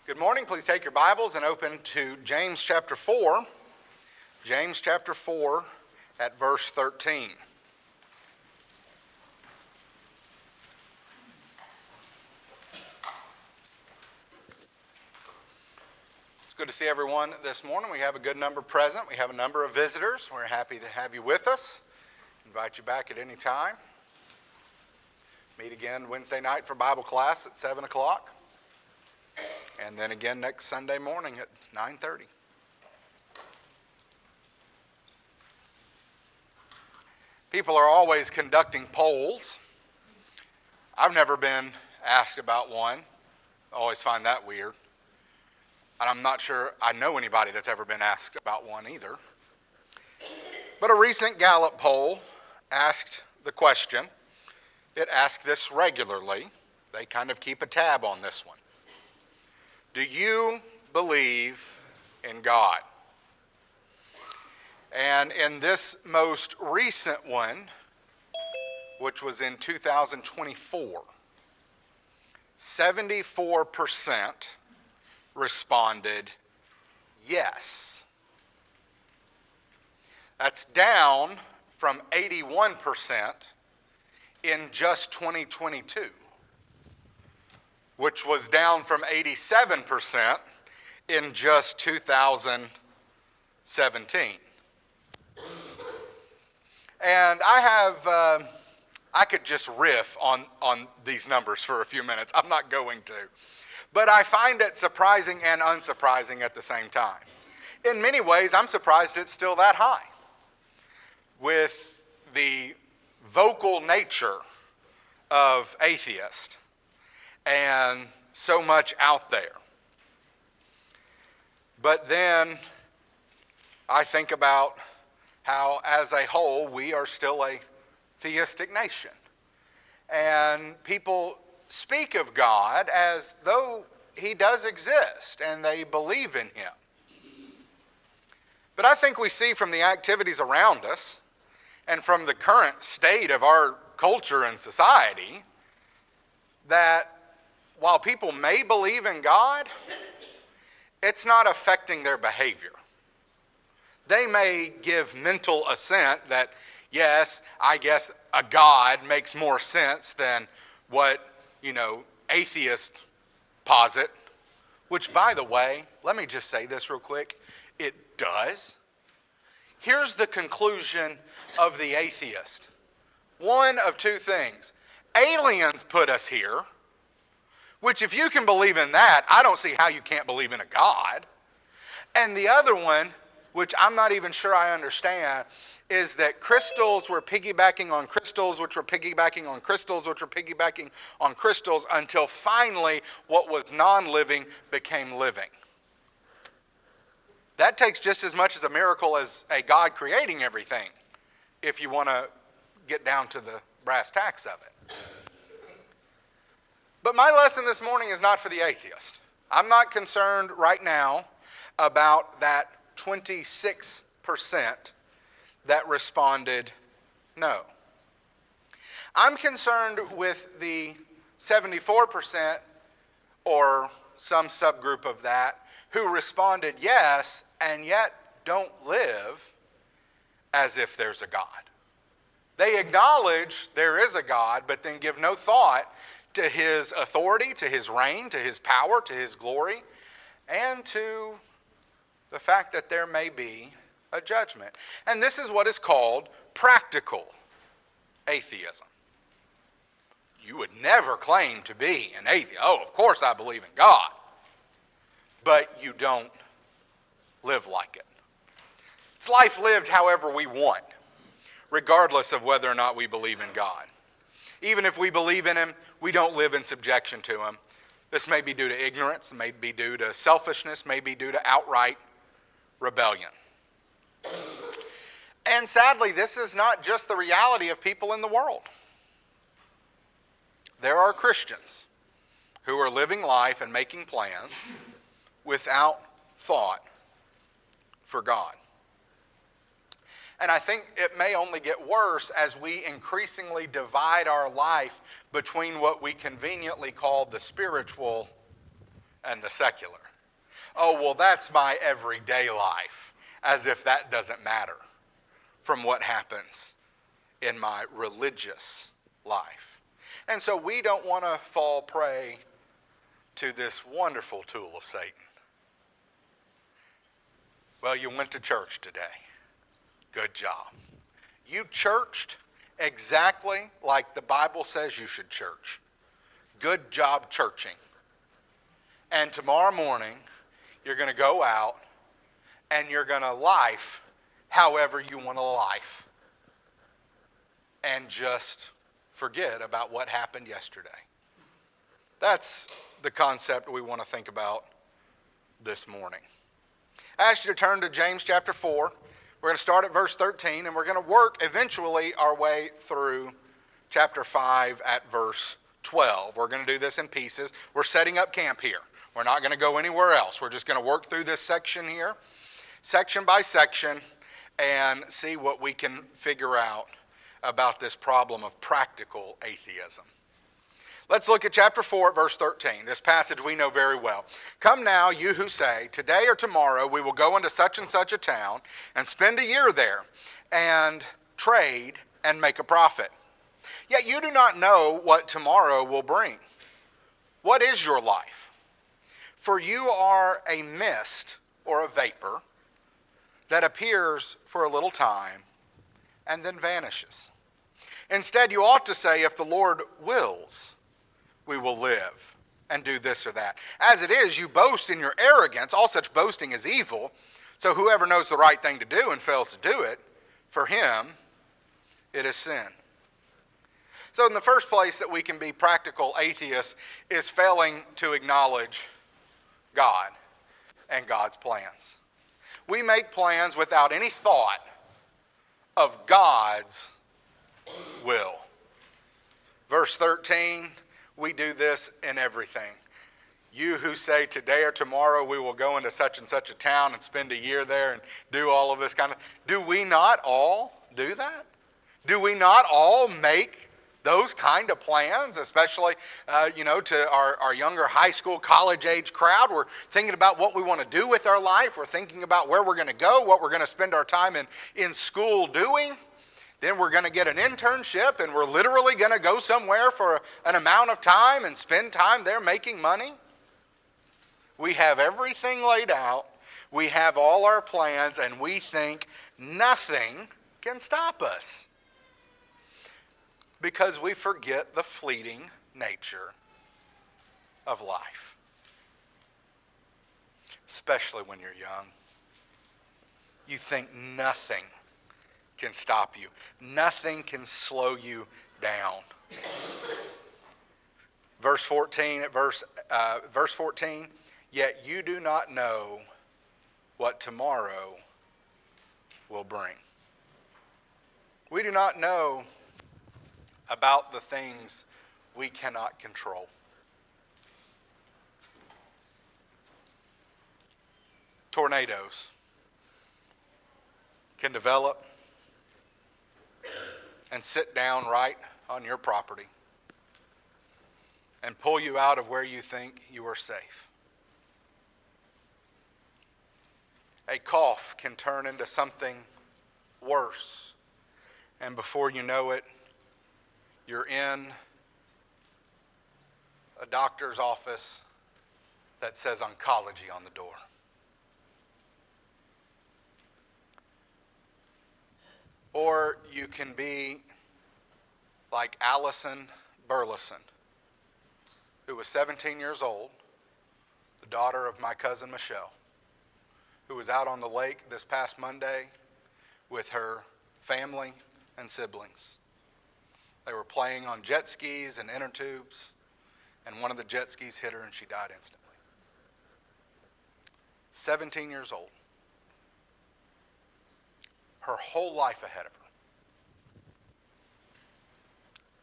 Good morning. Please take your Bibles and open to James chapter 4. James chapter 4 at verse 13. It's good to see everyone this morning. We have a good number present. We have a number of visitors. We're happy to have you with us. Invite you back at any time. Meet again Wednesday night for Bible class at 7 o'clock. And then again next Sunday morning at 9:30. People are always conducting polls. I've never been asked about one. I always find that weird. And I'm not sure I know anybody that's ever been asked about one either. But a recent Gallup poll asked the question. It asked this regularly. They kind of keep a tab on this one. Do you believe in God? And in this most recent one, which was in 2024, 74% responded yes. That's down from 81% in just 2022. Which was down from 87% in just 2017. And I could just riff on these numbers for a few minutes. I'm not going to. But I find it surprising and unsurprising at the same time. In many ways, I'm surprised it's still that high. With the vocal nature of atheists. And so much out there. But then I think about how, as a whole, we are still a theistic nation. And people speak of God as though he does exist and they believe in him. But I think we see from the activities around us and from the current state of our culture and society that while people may believe in God, it's not affecting their behavior. They may give mental assent that, yes, I guess a God makes more sense than what, atheists posit, which, by the way, let me just say this real quick, it does. Here's the conclusion of the atheist. One of two things. Aliens put us here. Which, if you can believe in that, I don't see how you can't believe in a God. And the other one, which I'm not even sure I understand, is that crystals were piggybacking on crystals, which were piggybacking on crystals, which were piggybacking on crystals, until finally what was non-living became living. That takes just as much as a miracle as a God creating everything, if you want to get down to the brass tacks of it. But my lesson this morning is not for the atheist. I'm not concerned right now about that 26% that responded no. I'm concerned with the 74% or some subgroup of that who responded yes and yet don't live as if there's a God. They acknowledge there is a God, but then give no thought to his authority, to his reign, to his power, to his glory, and to the fact that there may be a judgment. And this is what is called practical atheism. You would never claim to be an atheist. Oh, of course I believe in God. But you don't live like it. It's life lived however we want, regardless of whether or not we believe in God. Even if we believe in him, we don't live in subjection to him. This may be due to ignorance, may be due to selfishness, may be due to outright rebellion. And sadly, this is not just the reality of people in the world. There are Christians who are living life and making plans without thought for God. And I think it may only get worse as we increasingly divide our life between what we conveniently call the spiritual and the secular. Oh, well, that's my everyday life, as if that doesn't matter from what happens in my religious life. And so we don't want to fall prey to this wonderful tool of Satan. Well, you went to church today. Good job. You churched exactly like the Bible says you should church. Good job churching. And tomorrow morning, you're going to go out and you're going to life however you want to life. And just forget about what happened yesterday. That's the concept we want to think about this morning. I ask you to turn to James chapter 4. We're going to start at verse 13, and we're going to work eventually our way through chapter 5 at verse 12. We're going to do this in pieces. We're setting up camp here. We're not going to go anywhere else. We're just going to work through this section here, section by section, and see what we can figure out about this problem of practical atheism. Let's look at chapter 4 at verse 13. This passage we know very well. Come now, you who say, today or tomorrow we will go into such and such a town and spend a year there and trade and make a profit. Yet you do not know what tomorrow will bring. What is your life? For you are a mist or a vapor that appears for a little time and then vanishes. Instead, you ought to say, if the Lord wills, we will live and do this or that. As it is, you boast in your arrogance. All such boasting is evil. So whoever knows the right thing to do and fails to do it, for him it is sin. So in the first place that we can be practical atheists is failing to acknowledge God and God's plans. We make plans without any thought of God's will. Verse 13, we do this in everything. You who say today or tomorrow we will go into such and such a town and spend a year there and do all of this kind of, do we not all do that? Do we not all make those kind of plans, especially, to our younger high school, college age crowd? We're thinking about what we want to do with our life. We're thinking about where we're going to go, what we're going to spend our time in school doing. Then we're going to get an internship, and we're literally going to go somewhere for an amount of time and spend time there making money. We have everything laid out. We have all our plans, and we think nothing can stop us because we forget the fleeting nature of life, especially when you're young. You think nothing can stop you. Nothing can slow you down. Verse 14, yet you do not know what tomorrow will bring. We do not know about the things we cannot control. Tornadoes can develop and sit down right on your property and pull you out of where you think you are safe. A cough can turn into something worse, and before you know it, you're in a doctor's office that says oncology on the door. Or you can be like Allison Burleson, who was 17 years old, the daughter of my cousin Michelle, who was out on the lake this past Monday with her family and siblings. They were playing on jet skis and inner tubes, and one of the jet skis hit her and she died instantly. 17 years old. Her whole life ahead of her.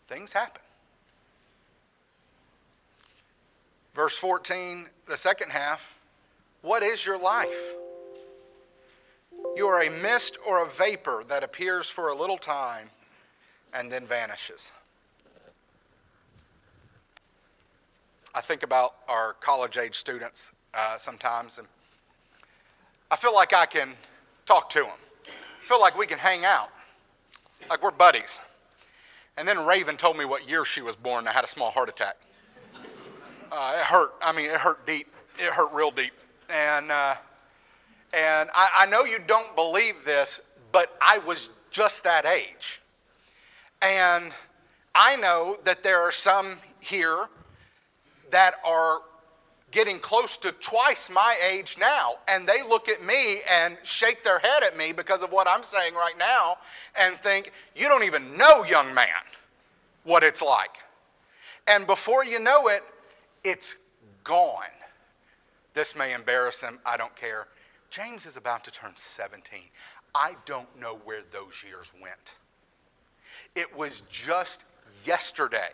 Things happen. Verse 14, the second half, what is your life? You are a mist or a vapor that appears for a little time and then vanishes. I think about our college-age students sometimes, and I feel like I can talk to them. I feel like we can hang out, like we're buddies. And then Raven told me what year she was born, and I had a small heart attack. It hurt. I mean, it hurt deep. It hurt real deep. And I know you don't believe this, but I was just that age. And I know that there are some here that are getting close to twice my age now, and they look at me and shake their head at me because of what I'm saying right now and think, you don't even know, young man, what it's like. And before you know it, it's gone. This may embarrass him. I don't care. James is about to turn 17. I don't know where those years went. It was just yesterday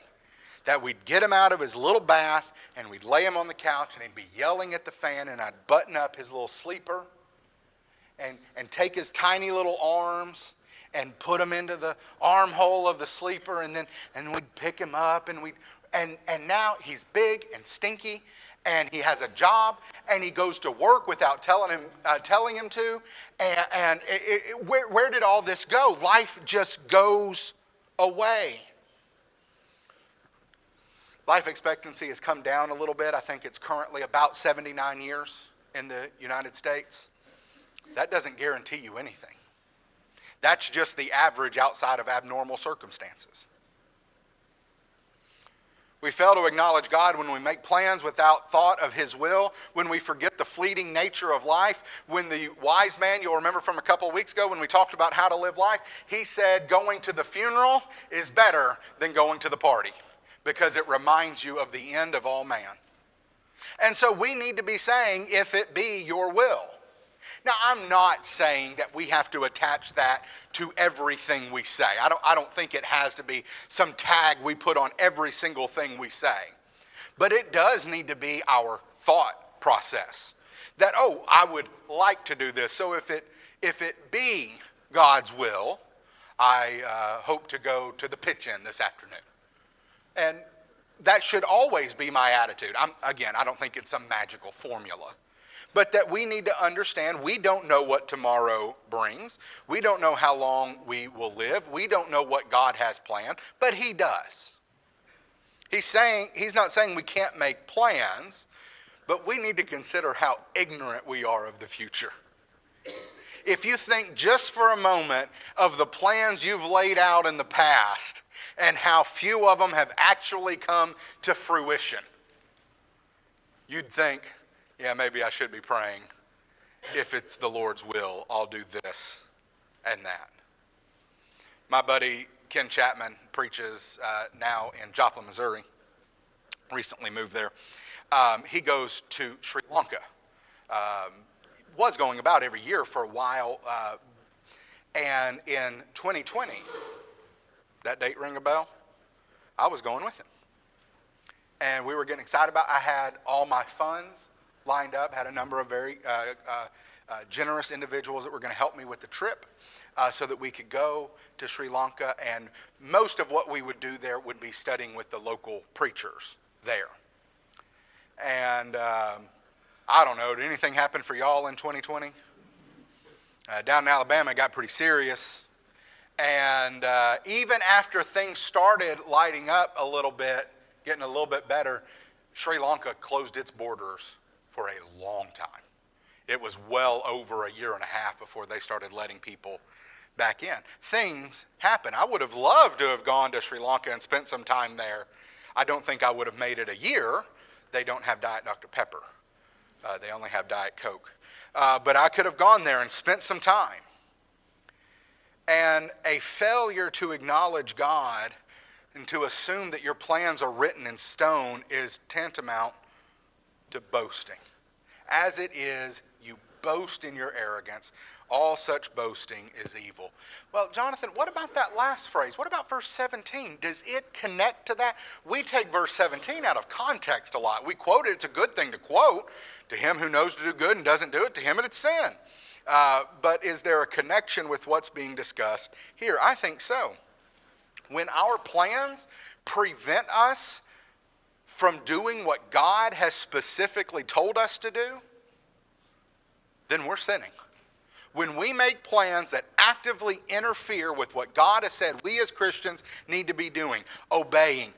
that we'd get him out of his little bath and we'd lay him on the couch and he'd be yelling at the fan, and I'd button up his little sleeper and take his tiny little arms and put him into the armhole of the sleeper, and we'd pick him up and now he's big and stinky, and he has a job, and he goes to work without telling him to. And where did all this go? Life just goes away. Life expectancy has come down a little bit. I think it's currently about 79 years in the United States. That doesn't guarantee you anything. That's just the average outside of abnormal circumstances. We fail to acknowledge God when we make plans without thought of His will, when we forget the fleeting nature of life, when the wise man, you'll remember from a couple of weeks ago when we talked about how to live life, he said going to the funeral is better than going to the party because it reminds you of the end of all man. And so we need to be saying, if it be your will. Now, I'm not saying that we have to attach that to everything we say. I don't think it has to be some tag we put on every single thing we say. But it does need to be our thought process. That, I would like to do this. So if it be God's will, I hope to go to the pitch-in this afternoon. And that should always be my attitude. I don't think it's some magical formula. But that we need to understand we don't know what tomorrow brings. We don't know how long we will live. We don't know what God has planned, but He does. He's not saying we can't make plans, but we need to consider how ignorant we are of the future. If you think just for a moment of the plans you've laid out in the past and how few of them have actually come to fruition, you'd think, yeah, maybe I should be praying. If it's the Lord's will, I'll do this and that. My buddy Ken Chapman preaches now in Joplin, Missouri. Recently moved there. He goes to Sri Lanka. Was going about every year for a while. And in 2020, that date ring a bell? I was going with him. And we were getting excited about it. I had all my funds lined up, had a number of very generous individuals that were going to help me with the trip so that we could go to Sri Lanka, and most of what we would do there would be studying with the local preachers there. And I don't know, did anything happen for y'all in 2020? Down in Alabama, it got pretty serious. And even after things started lighting up a little bit, getting a little bit better, Sri Lanka closed its borders for a long time. It was well over a year and a half before they started letting people back in. Things happen. I would have loved to have gone to Sri Lanka and spent some time there. I don't think I would have made it a year. They don't have Diet Dr. Pepper. They only have Diet Coke. But I could have gone there and spent some time. And a failure to acknowledge God and to assume that your plans are written in stone is tantamount to boasting. As it is, you boast in your arrogance. All such boasting is evil. Well, Jonathan, what about that last phrase? What about verse 17? Does it connect to that? We take verse 17 out of context a lot. We quote it. It's a good thing to quote. To him who knows to do good and doesn't do it, to him it's sin. But is there a connection with what's being discussed here? I think so. When our plans prevent us from doing what God has specifically told us to do, then we're sinning. When we make plans that actively interfere with what God has said we as Christians need to be doing, obeying,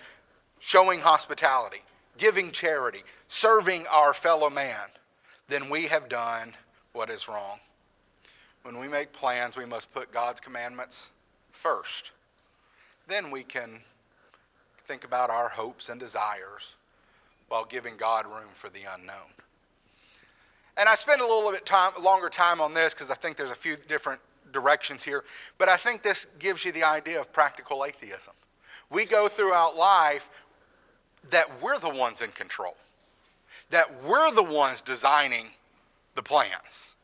showing hospitality, giving charity, serving our fellow man, then we have done what is wrong. When we make plans, we must put God's commandments first. Then we can think about our hopes and desires while giving God room for the unknown. And I spend a little bit longer time on this because I think there's a few different directions here, but I think this gives you the idea of practical atheism. We go throughout life that we're the ones in control, that we're the ones designing the plans,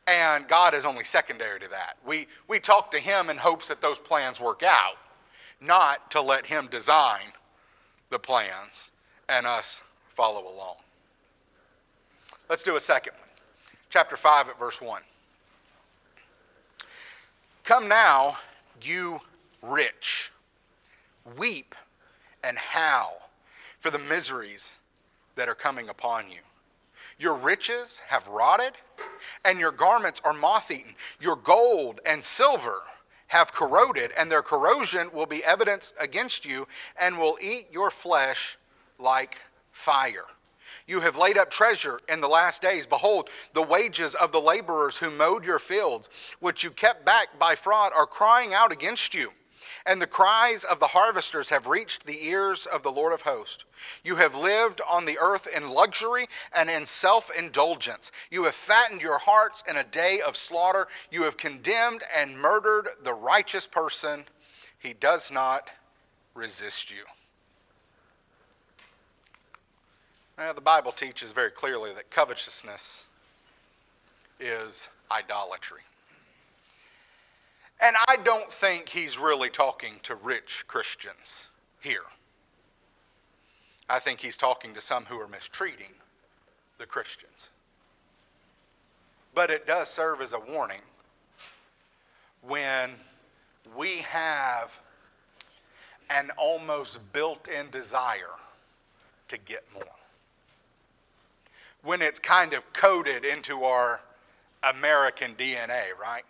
and God is only secondary to that. We talk to him in hopes that those plans work out, not to let him design the plans and us follow along. Let's do a second one. Chapter 5 at verse 1. Come now, you rich, weep and howl for the miseries that are coming upon you. Your riches have rotted, and your garments are moth-eaten. Your gold and silver have corroded, and their corrosion will be evidence against you, and will eat your flesh like fire. You have laid up treasure in the last days. Behold, the wages of the laborers who mowed your fields, which you kept back by fraud, are crying out against you. And the cries of the harvesters have reached the ears of the Lord of hosts. You have lived on the earth in luxury and in self-indulgence. You have fattened your hearts in a day of slaughter. You have condemned and murdered the righteous person. He does not resist you. Now, the Bible teaches very clearly that covetousness is idolatry. And I don't think he's really talking to rich Christians here. I think he's talking to some who are mistreating the Christians. But it does serve as a warning when we have an almost built-in desire to get more. When it's kind of coded into our American DNA, right?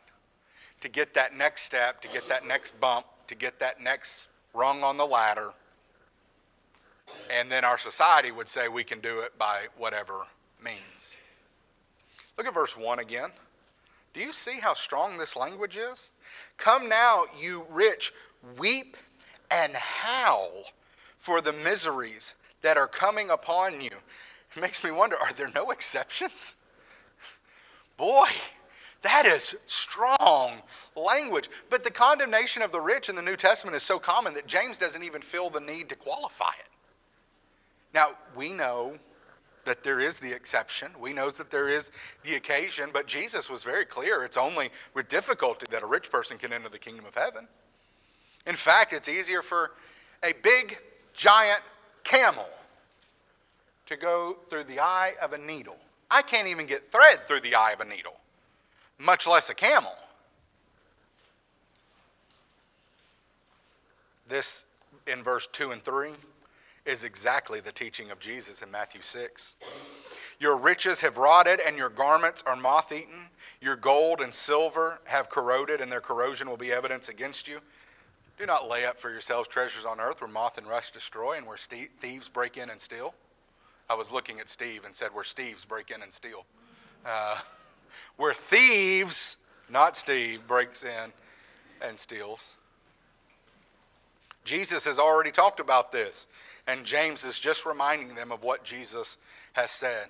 To get that next step, to get that next bump, to get that next rung on the ladder. And then our society would say we can do it by whatever means. Look at verse 1 again. Do you see how strong this language is? Come now, you rich, weep and howl for the miseries that are coming upon you. It makes me wonder, are there no exceptions? Boy, that is strong language. But the condemnation of the rich in the New Testament is so common that James doesn't even feel the need to qualify it. Now, we know that there is the exception. We know that there is the occasion, but Jesus was very clear. It's only with difficulty that a rich person can enter the kingdom of heaven. In fact, it's easier for a big, giant camel to go through the eye of a needle. I can't even get thread through the eye of a needle, much less a camel. This, in verse 2 and 3, is exactly the teaching of Jesus in Matthew 6. Your riches have rotted, and your garments are moth-eaten. Your gold and silver have corroded, and their corrosion will be evidence against you. Do not lay up for yourselves treasures on earth where moth and rust destroy, and where thieves break in and steal. I was looking at Steve and said, where thieves break in and steal. Where thieves, not Steve, breaks in and steals. Jesus has already talked about this, and James is just reminding them of what Jesus has said.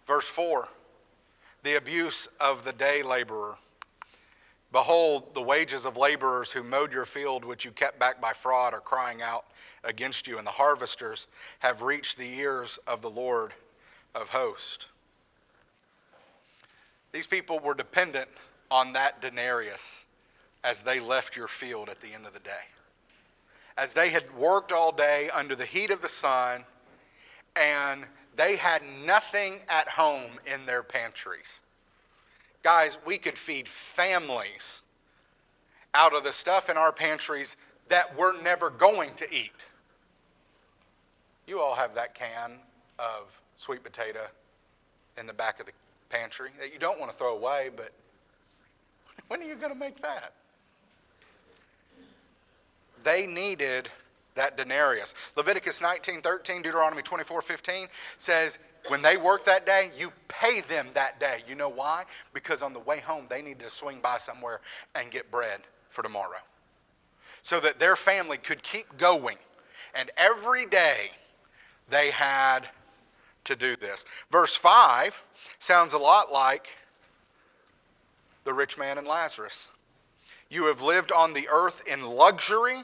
Verse 4, the abuse of the day laborer. Behold, the wages of laborers who mowed your field, which you kept back by fraud, are crying out against you, and the harvesters have reached the ears of the Lord of hosts. These people were dependent on that denarius as they left your field at the end of the day. As they had worked all day under the heat of the sun, and they had nothing at home in their pantries. Guys, we could feed families out of the stuff in our pantries that we're never going to eat. You all have that can of sweet potato in the back of the pantry that you don't want to throw away, but when are you going to make that? They needed that denarius. Leviticus 19:13, Deuteronomy 24:15 says, when they work that day, you pay them that day. You know why? Because on the way home, they needed to swing by somewhere and get bread for tomorrow, so that their family could keep going. And every day they had to do this. Verse 5 sounds a lot like the rich man and Lazarus. You have lived on the earth in luxury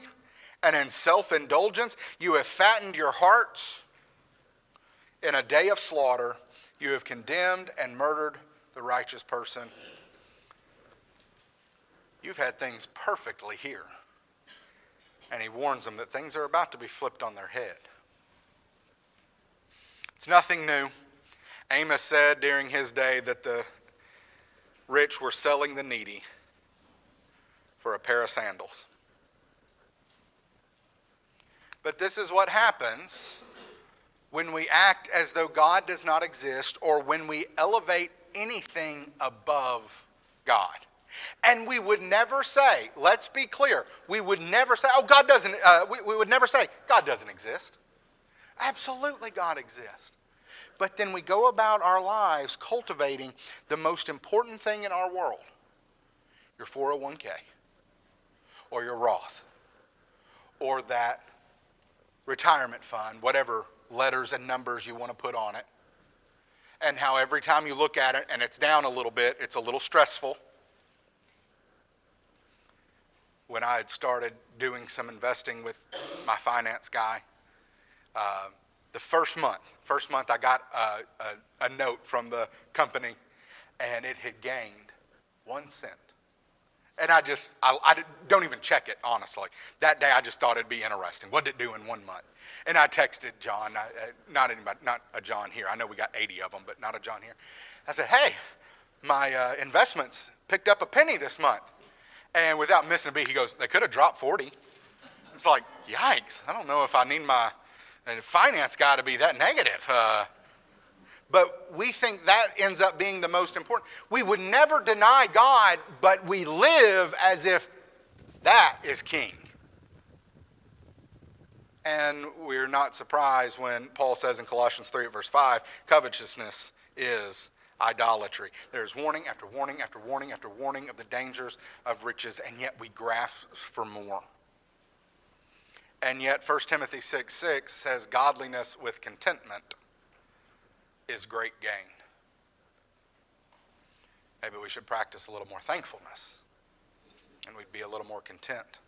and in self-indulgence. You have fattened your hearts. In a day of slaughter, you have condemned and murdered the righteous person. You've had things perfectly here. And he warns them that things are about to be flipped on their head. It's nothing new. Amos said during his day that the rich were selling the needy for a pair of sandals. But this is what happens when we act as though God does not exist, or when we elevate anything above God. And we would never say, let's be clear, we would never say, oh, God doesn't, we would never say, God doesn't exist. Absolutely God exists. But then we go about our lives cultivating the most important thing in our world, your 401k, or your Roth, or that retirement fund, whatever letters and numbers you want to put on it, and how every time you look at it and it's down a little bit, it's a little stressful. When I had started doing some investing with my finance guy, the first month I got a note from the company, and it had gained 1 cent. And I don't even check it, honestly. That day I just thought it'd be interesting. What did it do in 1 month? And I texted John, not a John here. I know we got 80 of them, but not a John here. I said, hey, my investments picked up a penny this month. And without missing a beat, he goes, they could have dropped 40. It's like, yikes. I don't know if I need my finance guy to be that negative. But we think that ends up being the most important. We would never deny God, but we live as if that is king. And we're not surprised when Paul says in Colossians 3 at verse 5, covetousness is idolatry. There's warning after warning after warning after warning of the dangers of riches, and yet we grasp for more. And yet 1 Timothy 6:6 says godliness with contentment is great gain. Maybe we should practice a little more thankfulness, and we'd be a little more content.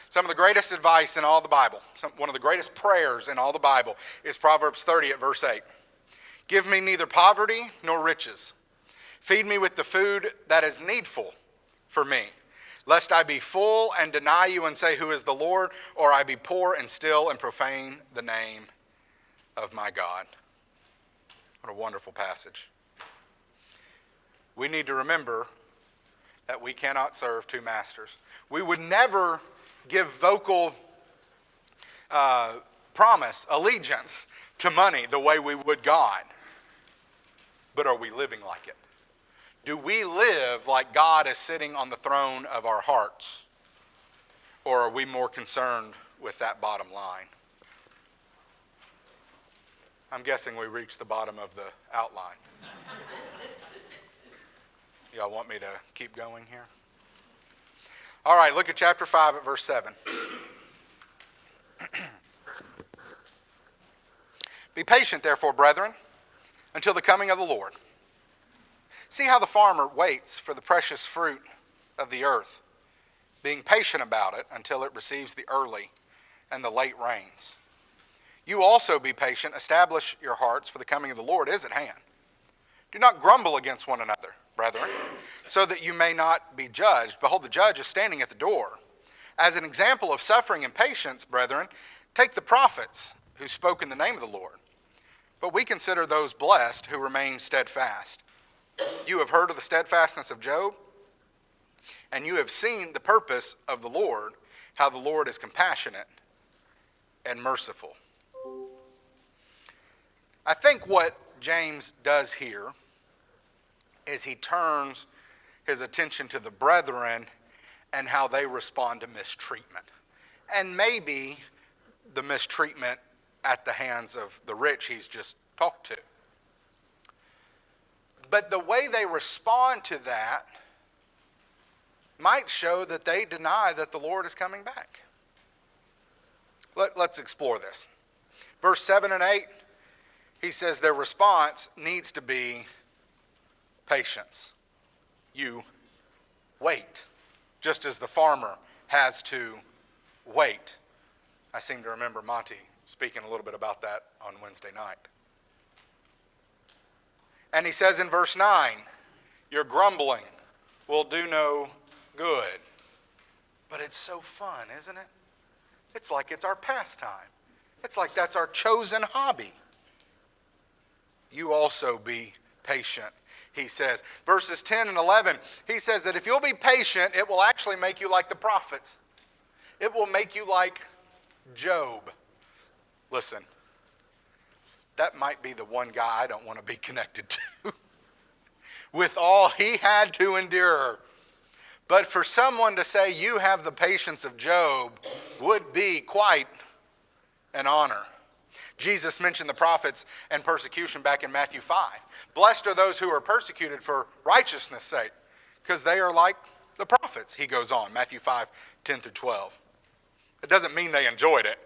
Some of the greatest advice in all the Bible, one of the greatest prayers in all the Bible, is Proverbs 30 at verse 8. Give me neither poverty nor riches. Feed me with the food that is needful for me, lest I be full and deny you and say, who is the Lord? Or I be poor and still and profane the name of my God. What a wonderful passage. We need to remember that we cannot serve two masters. We would never give vocal promise, allegiance to money the way we would God. But are we living like it? Do we live like God is sitting on the throne of our hearts? Or are we more concerned with that bottom line? I'm guessing we reached the bottom of the outline. Y'all want me to keep going here? All right, look at chapter 5 at verse 7. Be patient, therefore, brethren, until the coming of the Lord. See how the farmer waits for the precious fruit of the earth, being patient about it until it receives the early and the late rains. You also be patient, establish your hearts, for the coming of the Lord is at hand. Do not grumble against one another, brethren, so that you may not be judged. Behold, the judge is standing at the door. As an example of suffering and patience, brethren, take the prophets who spoke in the name of the Lord. But we consider those blessed who remain steadfast. You have heard of the steadfastness of Job, and you have seen the purpose of the Lord, how the Lord is compassionate and merciful. I think what James does here is he turns his attention to the brethren and how they respond to mistreatment. And maybe the mistreatment at the hands of the rich he's just talked to. But the way they respond to that might show that they deny that the Lord is coming back. Let's explore this. Verse 7 and 8, he says their response needs to be patience. You wait, just as the farmer has to wait. I seem to remember Monty speaking a little bit about that on Wednesday night. And he says in verse 9, your grumbling will do no good. But it's so fun, isn't it? It's like it's our pastime. It's like that's our chosen hobby. You also be patient, he says. Verses 10 and 11, he says that if you'll be patient, it will actually make you like the prophets. It will make you like Job. Listen, that might be the one guy I don't want to be connected to. With all he had to endure. But for someone to say you have the patience of Job would be quite an honor. Jesus mentioned the prophets and persecution back in Matthew 5. Blessed are those who are persecuted for righteousness' sake, because they are like the prophets, he goes on, Matthew 5, 10 through 12. It doesn't mean they enjoyed it.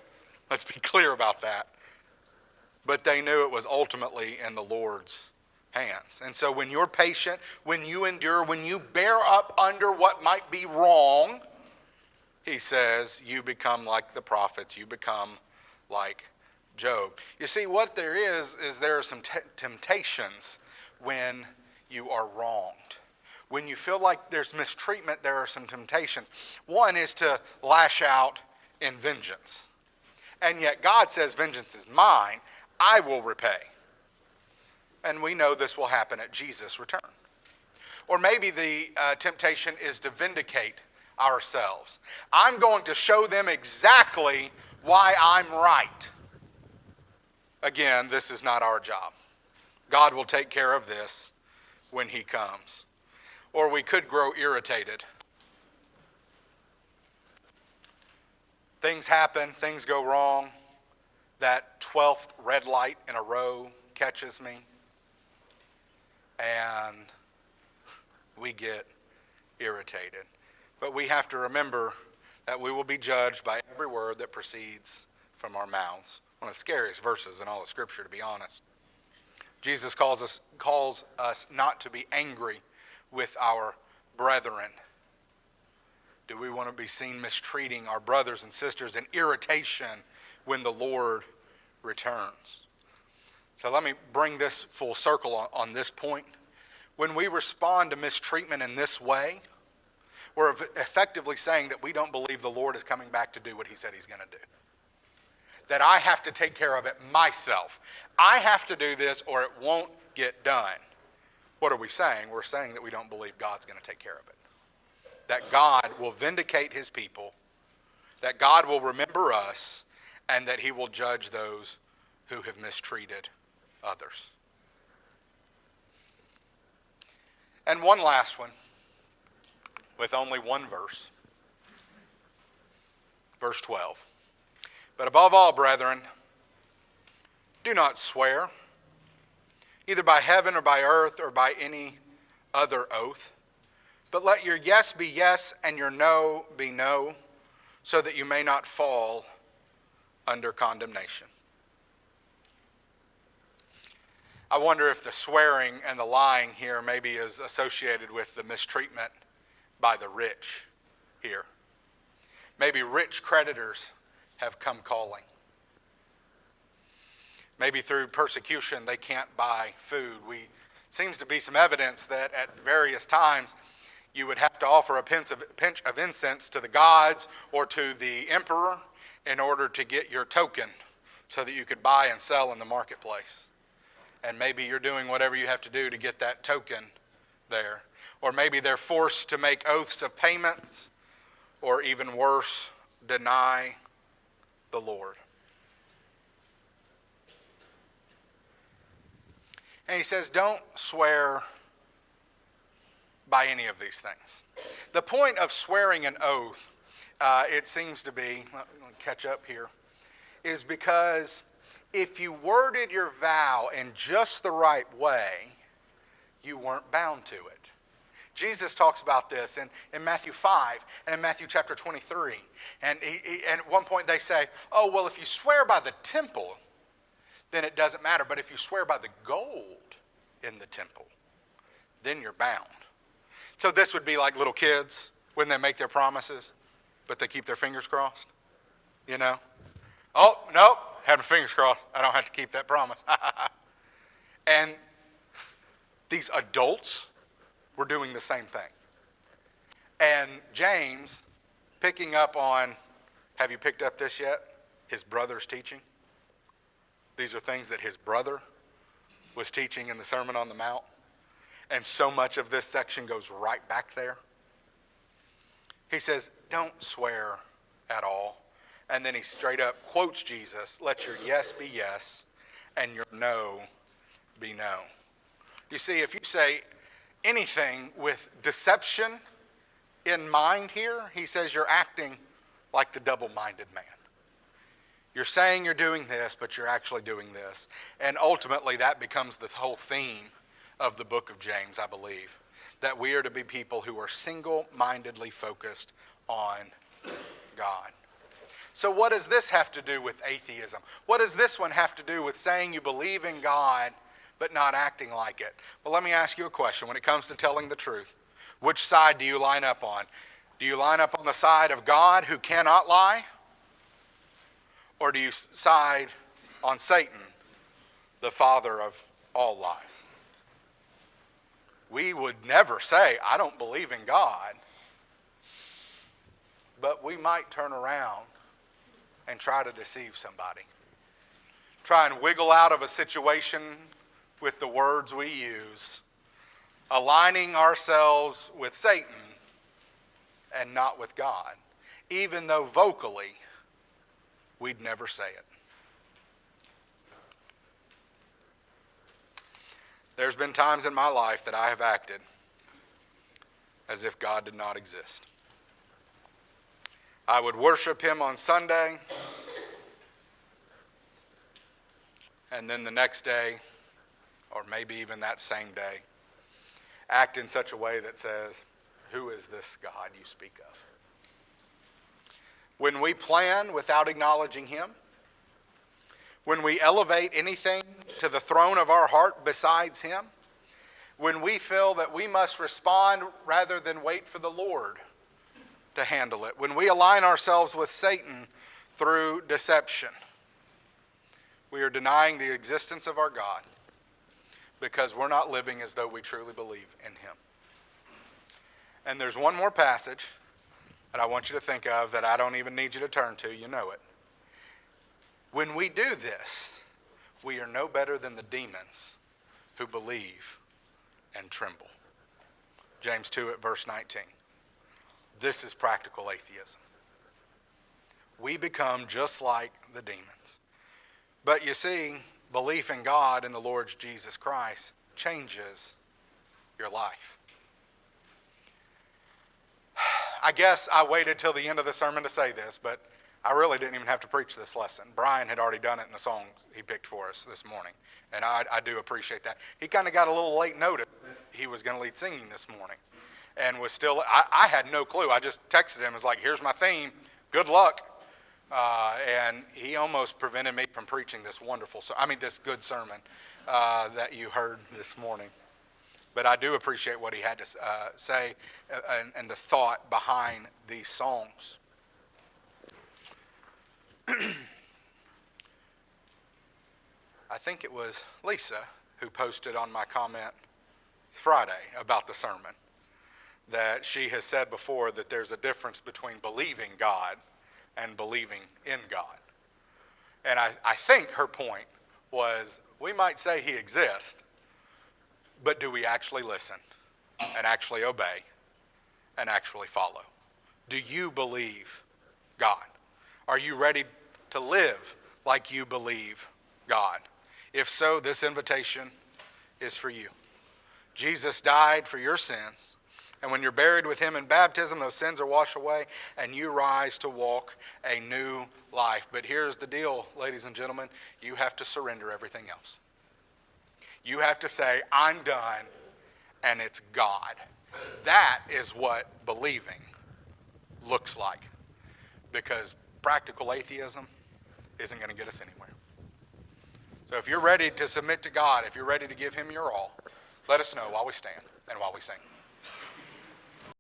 Let's be clear about that. But they knew it was ultimately in the Lord's hands. And so when you're patient, when you endure, when you bear up under what might be wrong, he says, you become like the prophets. You become like Job. You see, what there is there are some temptations when you are wronged. When you feel like there's mistreatment, there are some temptations. One is to lash out in vengeance. And yet God says, vengeance is mine. I will repay. And we know this will happen at Jesus' return. Or maybe the temptation is to vindicate ourselves. I'm going to show them exactly why I'm right. Again, this is not our job. God will take care of this when he comes. Or we could grow irritated. Things happen, things go wrong. That 12th red light in a row catches me. And we get irritated. But we have to remember that we will be judged by every word that proceeds from our mouths. One of the scariest verses in all of Scripture, to be honest. Jesus calls us not to be angry with our brethren. Do we want to be seen mistreating our brothers and sisters in irritation when the Lord returns? So let me bring this full circle on this point. When we respond to mistreatment in this way, we're effectively saying that we don't believe the Lord is coming back to do what he said he's going to do. That I have to take care of it myself. I have to do this or it won't get done. What are we saying? We're saying that we don't believe God's going to take care of it. That God will vindicate his people, that God will remember us, and that he will judge those who have mistreated others. And one last one, with only one verse. Verse 12. But above all, brethren, do not swear, either by heaven or by earth or by any other oath. But let your yes be yes and your no be no, so that you may not fall under condemnation. I wonder if the swearing and the lying here maybe is associated with the mistreatment by the rich here. Maybe rich creditors have come calling. Maybe through persecution they can't buy food. Seems to be some evidence that at various times you would have to offer a pinch of incense to the gods or to the emperor in order to get your token so that you could buy and sell in the marketplace. And maybe you're doing whatever you have to do to get that token there. Or maybe they're forced to make oaths of payments, or even worse, deny the Lord. And he says, don't swear by any of these things. The point of swearing an oath, it seems to be, let me catch up here, is because if you worded your vow in just the right way, you weren't bound to it. Jesus talks about this in Matthew 5 and in Matthew chapter 23. And at one point they say, oh, well, if you swear by the temple, then it doesn't matter. But if you swear by the gold in the temple, then you're bound. So this would be like little kids when they make their promises, but they keep their fingers crossed, you know? Oh, nope, had my fingers crossed. I don't have to keep that promise. And these adults were doing the same thing. And James, picking up on, have you picked up this yet? His brother's teaching. These are things that his brother was teaching in the Sermon on the Mount. And so much of this section goes right back there. He says, don't swear at all. And then he straight up quotes Jesus, let your yes be yes and your no be no. You see, if you say anything with deception in mind here, he says you're acting like the double-minded man. You're saying you're doing this, but you're actually doing this. And ultimately, that becomes the whole theme of the book of James, I believe, that we are to be people who are single-mindedly focused on God. So what does this have to do with atheism? What does this one have to do with saying you believe in God but not acting like it? Well, let me ask you a question. When it comes to telling the truth, which side do you line up on? Do you line up on the side of God who cannot lie? Or do you side on Satan, the father of all lies? We would never say, I don't believe in God. But we might turn around and try to deceive somebody. Try and wiggle out of a situation with the words we use, aligning ourselves with Satan and not with God, even though vocally we'd never say it. There's been times in my life that I have acted as if God did not exist. I would worship him on Sunday, and then the next day, or maybe even that same day, act in such a way that says, who is this God you speak of? When we plan without acknowledging him, when we elevate anything to the throne of our heart besides him, when we feel that we must respond rather than wait for the Lord to handle it, when we align ourselves with Satan through deception, we are denying the existence of our God because we're not living as though we truly believe in him. And there's one more passage that I want you to think of that I don't even need you to turn to. You know it. When we do this, we are no better than the demons who believe and tremble. James 2 at verse 19. This is practical atheism. We become just like the demons. But you see, belief in God and the Lord Jesus Christ changes your life. I guess I waited till the end of the sermon to say this, but I really didn't even have to preach this lesson. Brian had already done it in the song he picked for us this morning, and I do appreciate that. He kind of got a little late notice that he was going to lead singing this morning, and was still, I had no clue. I just texted him, was like, here's my theme, good luck. And he almost prevented me from preaching this this good sermon that you heard this morning. But I do appreciate what he had to say and the thought behind these songs. I think it was Lisa who posted on my comment Friday about the sermon that she has said before that there's a difference between believing God and believing in God. And I think her point was, we might say he exists, but do we actually listen and actually obey and actually follow? Do you believe God? Are you ready to live like you believe God? If so, this invitation is for you. Jesus died for your sins, and when you're buried with him in baptism, those sins are washed away, and you rise to walk a new life. But here's the deal, ladies and gentlemen. You have to surrender everything else. You have to say, I'm done, and it's God. That is what believing looks like, because practical atheism isn't going to get us anywhere. So if you're ready to submit to God, if you're ready to give him your all, let us know while we stand and while we sing.